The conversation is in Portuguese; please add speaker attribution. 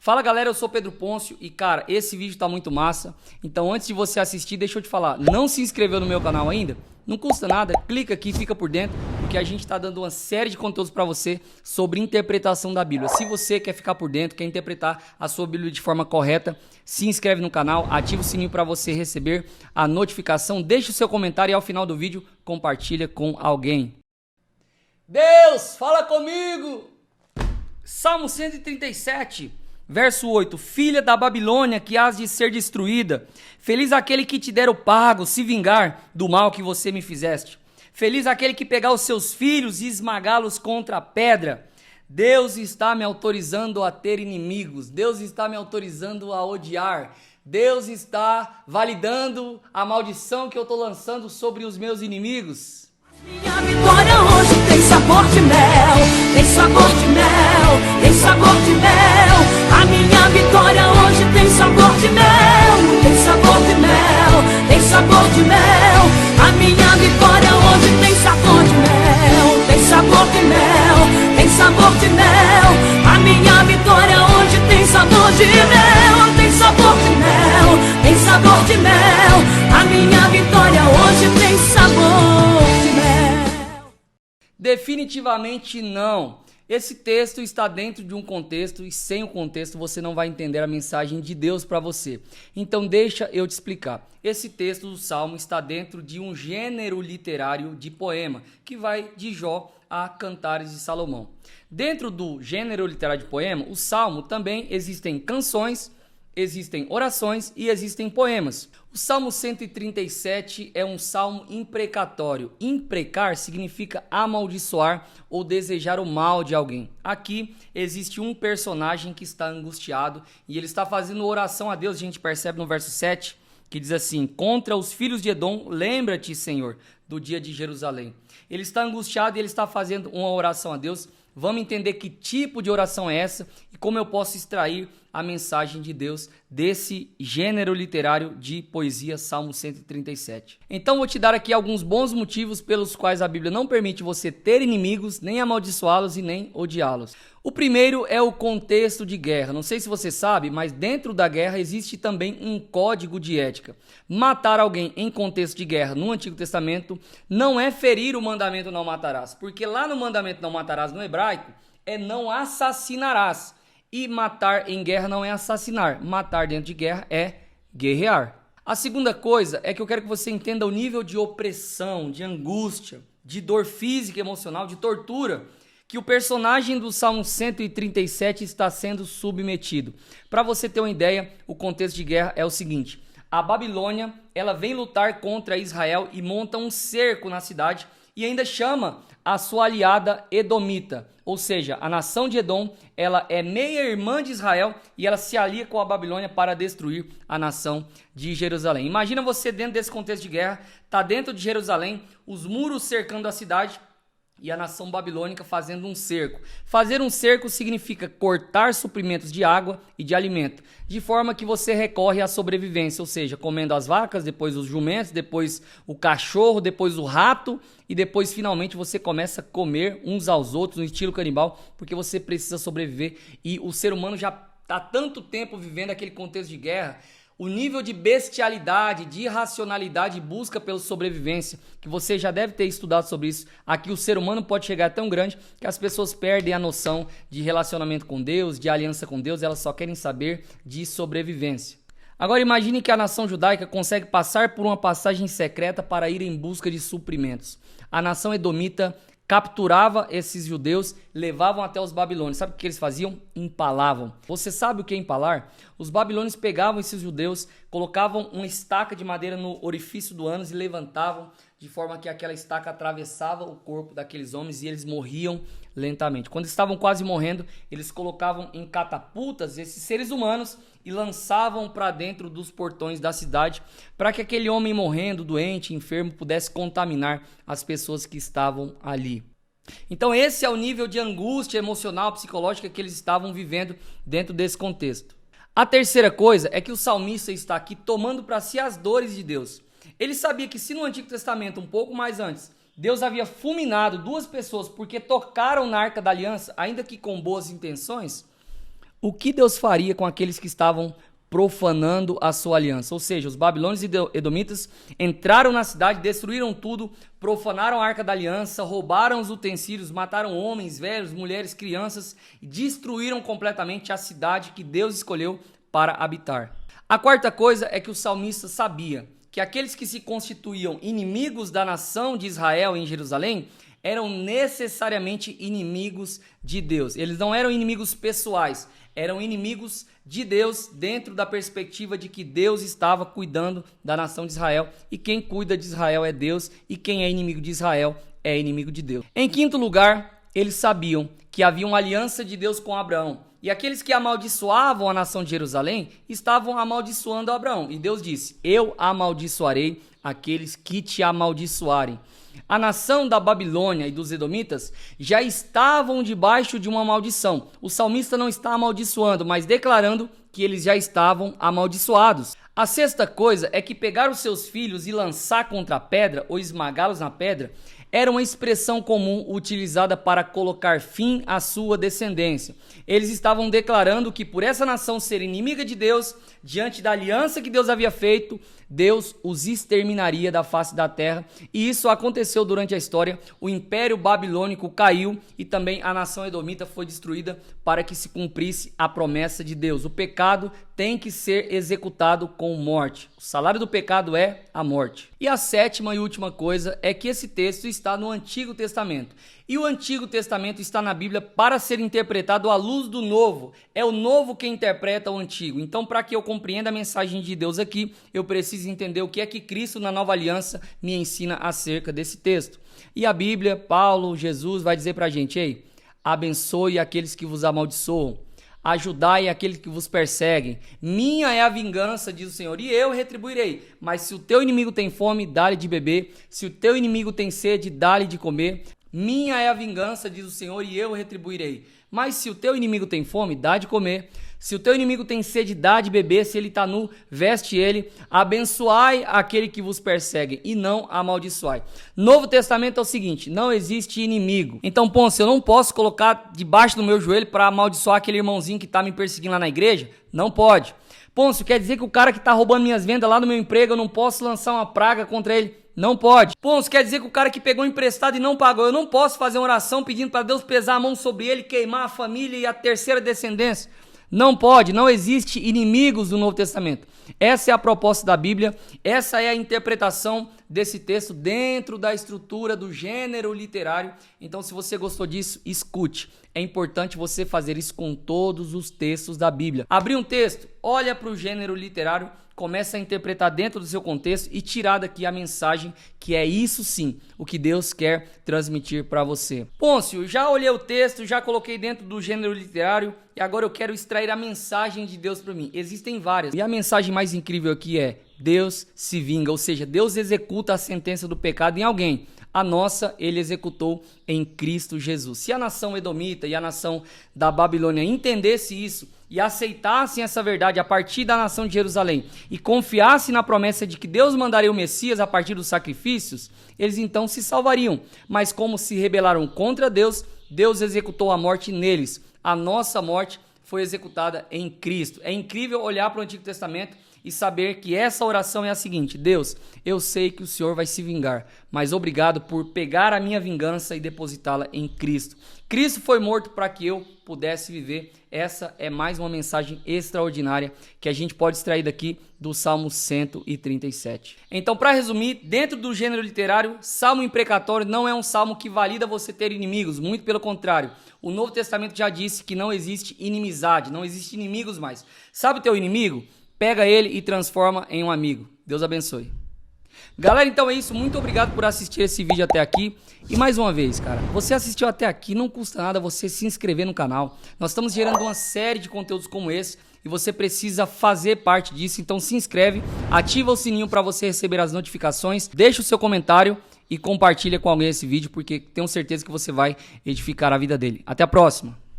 Speaker 1: Fala galera, eu sou Pedro Pôncio e cara, esse vídeo tá muito massa. Então antes de você assistir, deixa eu te falar, não se inscreveu no meu canal ainda? Não custa nada, clica aqui, fica por dentro, porque a gente tá dando uma série de conteúdos pra você sobre interpretação da Bíblia. Se você quer ficar por dentro, quer interpretar a sua Bíblia de forma correta, se inscreve no canal, ativa o sininho pra você receber a notificação, deixa o seu comentário e ao final do vídeo compartilha com alguém. Deus, fala comigo! Salmo 137, verso 8. Filha da Babilônia, que hás de ser destruída. Feliz aquele que te der o pago, se vingar do mal que você me fizeste. Feliz aquele que pegar os seus filhos e esmagá-los contra a pedra. Deus está me autorizando a ter inimigos. Deus está me autorizando a odiar. Deus está validando a maldição que eu estou lançando sobre os meus inimigos.
Speaker 2: Minha vitória hoje tem sabor de mel, tem sabor de mel, tem sabor de mel. A minha vitória hoje tem sabor de mel, tem sabor de mel, tem sabor de mel. A minha vitória hoje tem sabor de mel, tem sabor de mel, tem sabor de mel. A minha vitória hoje tem sabor de mel, tem sabor de mel, tem sabor de mel. A minha vitória hoje tem sabor de mel.
Speaker 1: Definitivamente não. Esse texto está dentro de um contexto e sem o contexto você não vai entender a mensagem de Deus para você. Então deixa eu te explicar. Esse texto do Salmo está dentro de um gênero literário de poema, que vai de Jó a Cantares de Salomão. Dentro do gênero literário de poema, o Salmo também existem canções, existem orações e existem poemas. O Salmo 137 é um salmo imprecatório. Imprecar significa amaldiçoar ou desejar o mal de alguém. Aqui existe um personagem que está angustiado e ele está fazendo oração a Deus. A gente percebe no verso 7 que diz assim: contra os filhos de Edom, lembra-te, Senhor, do dia de Jerusalém. Ele está angustiado e ele está fazendo uma oração a Deus. Vamos entender que tipo de oração é essa e como eu posso extrair a mensagem de Deus desse gênero literário de poesia, Salmo 137. Então vou te dar aqui alguns bons motivos pelos quais a Bíblia não permite você ter inimigos, nem amaldiçoá-los e nem odiá-los. O primeiro é o contexto de guerra. Não sei se você sabe, mas dentro da guerra existe também um código de ética. Matar alguém em contexto de guerra no Antigo Testamento não é ferir o mandamento não matarás, porque lá no mandamento não matarás no hebraico é não assassinarás. E matar em guerra não é assassinar. Matar dentro de guerra é guerrear. A segunda coisa é que eu quero que você entenda o nível de opressão, de angústia, de dor física e emocional, de tortura que o personagem do Salmo 137 está sendo submetido. Para você ter uma ideia, o contexto de guerra é o seguinte: a Babilônia, ela vem lutar contra Israel e monta um cerco na cidade e ainda chama a sua aliada Edomita, ou seja, a nação de Edom, ela é meia-irmã de Israel e ela se alia com a Babilônia para destruir a nação de Jerusalém. Imagina você dentro desse contexto de guerra, tá dentro de Jerusalém, os muros cercando a cidade e a nação babilônica fazendo um cerco. Fazer um cerco significa cortar suprimentos de água e de alimento, de forma que você recorre à sobrevivência, ou seja, comendo as vacas, depois os jumentos, depois o cachorro, depois o rato e depois finalmente você começa a comer uns aos outros no estilo canibal, porque você precisa sobreviver e o ser humano já está há tanto tempo vivendo aquele contexto de guerra. O nível de bestialidade, de irracionalidade e busca pela sobrevivência, que você já deve ter estudado sobre isso, aqui o ser humano pode chegar tão grande que as pessoas perdem a noção de relacionamento com Deus, de aliança com Deus, elas só querem saber de sobrevivência. Agora imagine que a nação judaica consegue passar por uma passagem secreta para ir em busca de suprimentos. A nação edomita capturava esses judeus, levavam até os babilônios. Sabe o que eles faziam? Empalavam. Você sabe o que é empalar? Os babilônios pegavam esses judeus, colocavam uma estaca de madeira no orifício do ânus e levantavam de forma que aquela estaca atravessava o corpo daqueles homens e eles morriam lentamente. Quando estavam quase morrendo, eles colocavam em catapultas esses seres humanos e lançavam para dentro dos portões da cidade para que aquele homem morrendo, doente, enfermo, pudesse contaminar as pessoas que estavam ali. Então esse é o nível de angústia emocional, psicológica que eles estavam vivendo dentro desse contexto. A terceira coisa é que o salmista está aqui tomando para si as dores de Deus. Ele sabia que se no Antigo Testamento, um pouco mais antes, Deus havia fulminado duas pessoas porque tocaram na Arca da Aliança, ainda que com boas intenções, o que Deus faria com aqueles que estavam profanando a sua aliança? Ou seja, os babilônios e edomitas entraram na cidade, destruíram tudo, profanaram a arca da aliança, roubaram os utensílios, mataram homens, velhos, mulheres, crianças e destruíram completamente a cidade que Deus escolheu para habitar. A quarta coisa é que o salmista sabia que aqueles que se constituíam inimigos da nação de Israel em Jerusalém eram necessariamente inimigos de Deus. Eles não eram inimigos pessoais, eram inimigos de Deus dentro da perspectiva de que Deus estava cuidando da nação de Israel e quem cuida de Israel é Deus e quem é inimigo de Israel é inimigo de Deus. Em quinto lugar, eles sabiam que havia uma aliança de Deus com Abraão e aqueles que amaldiçoavam a nação de Jerusalém estavam amaldiçoando Abraão e Deus disse: eu amaldiçoarei aqueles que te amaldiçoarem. A nação da Babilônia e dos edomitas já estavam debaixo de uma maldição. O salmista não está amaldiçoando, mas declarando que eles já estavam amaldiçoados. A sexta coisa é que pegar os seus filhos e lançar contra a pedra ou esmagá-los na pedra era uma expressão comum utilizada para colocar fim à sua descendência. Eles estavam declarando que por essa nação ser inimiga de Deus, diante da aliança que Deus havia feito, Deus os exterminaria da face da terra. E isso aconteceu durante a história. O Império Babilônico caiu e também a nação edomita foi destruída para que se cumprisse a promessa de Deus. O pecado tem que ser executado com morte. O salário do pecado é a morte. E a sétima e última coisa é que esse texto está no Antigo Testamento. E o Antigo Testamento está na Bíblia para ser interpretado à luz do Novo. É o Novo que interpreta o Antigo. Então, para que eu compreenda a mensagem de Deus aqui, eu preciso entender o que é que Cristo na Nova Aliança me ensina acerca desse texto. E a Bíblia, Paulo, Jesus vai dizer para a gente: ei, abençoe aqueles que vos amaldiçoam, ajudai aqueles que vos perseguem. Minha é a vingança, diz o Senhor, e eu retribuirei. Mas se o teu inimigo tem fome, dá-lhe de beber. Se o teu inimigo tem sede, dá-lhe de comer. Minha é a vingança, diz o Senhor, e eu retribuirei. Mas se o teu inimigo tem fome, dá de comer. Se o teu inimigo tem sede, dá de beber. Se ele está nu, veste ele. Abençoai aquele que vos persegue e não amaldiçoai. Novo Testamento é o seguinte: não existe inimigo. Então, Pôncio, eu não posso colocar debaixo do meu joelho para amaldiçoar aquele irmãozinho que está me perseguindo lá na igreja? Não pode. Pôncio, quer dizer que o cara que está roubando minhas vendas lá no meu emprego, eu não posso lançar uma praga contra ele? Não pode. Pôncio, quer dizer que o cara que pegou emprestado e não pagou, eu não posso fazer uma oração pedindo para Deus pesar a mão sobre ele, queimar a família e a terceira descendência? Não pode, não existe inimigos do Novo Testamento. Essa é a proposta da Bíblia, essa é a interpretação desse texto dentro da estrutura do gênero literário. Então, se você gostou disso, escute. É importante você fazer isso com todos os textos da Bíblia. Abrir um texto, olha para o gênero literário, começa a interpretar dentro do seu contexto e tirar daqui a mensagem que é isso sim, o que Deus quer transmitir para você. Pôncio, já olhei o texto, já coloquei dentro do gênero literário e agora eu quero extrair a mensagem de Deus para mim. Existem várias. E a mensagem mais incrível aqui é: Deus se vinga, ou seja, Deus executa a sentença do pecado em alguém. A nossa, ele executou em Cristo Jesus. Se a nação edomita e a nação da Babilônia entendesse isso e aceitassem essa verdade a partir da nação de Jerusalém e confiassem na promessa de que Deus mandaria o Messias a partir dos sacrifícios, eles então se salvariam. Mas como se rebelaram contra Deus, Deus executou a morte neles. A nossa morte foi executada em Cristo. É incrível olhar para o Antigo Testamento e saber que essa oração é a seguinte: Deus, eu sei que o Senhor vai se vingar, mas obrigado por pegar a minha vingança e depositá-la em Cristo. Cristo foi morto para que eu pudesse viver. Essa é mais uma mensagem extraordinária que a gente pode extrair daqui do Salmo 137. Então, para resumir, dentro do gênero literário, Salmo imprecatório não é um salmo que valida você ter inimigos, muito pelo contrário. O Novo Testamento já disse que não existe inimizade, não existe inimigos mais. Sabe o teu inimigo? Pega ele e transforma em um amigo. Deus abençoe. Galera, então é isso. Muito obrigado por assistir esse vídeo até aqui. E mais uma vez, cara, você assistiu até aqui, não custa nada você se inscrever no canal. Nós estamos gerando uma série de conteúdos como esse e você precisa fazer parte disso. Então se inscreve, ativa o sininho para você receber as notificações, deixa o seu comentário e compartilha com alguém esse vídeo, porque tenho certeza que você vai edificar a vida dele. Até a próxima!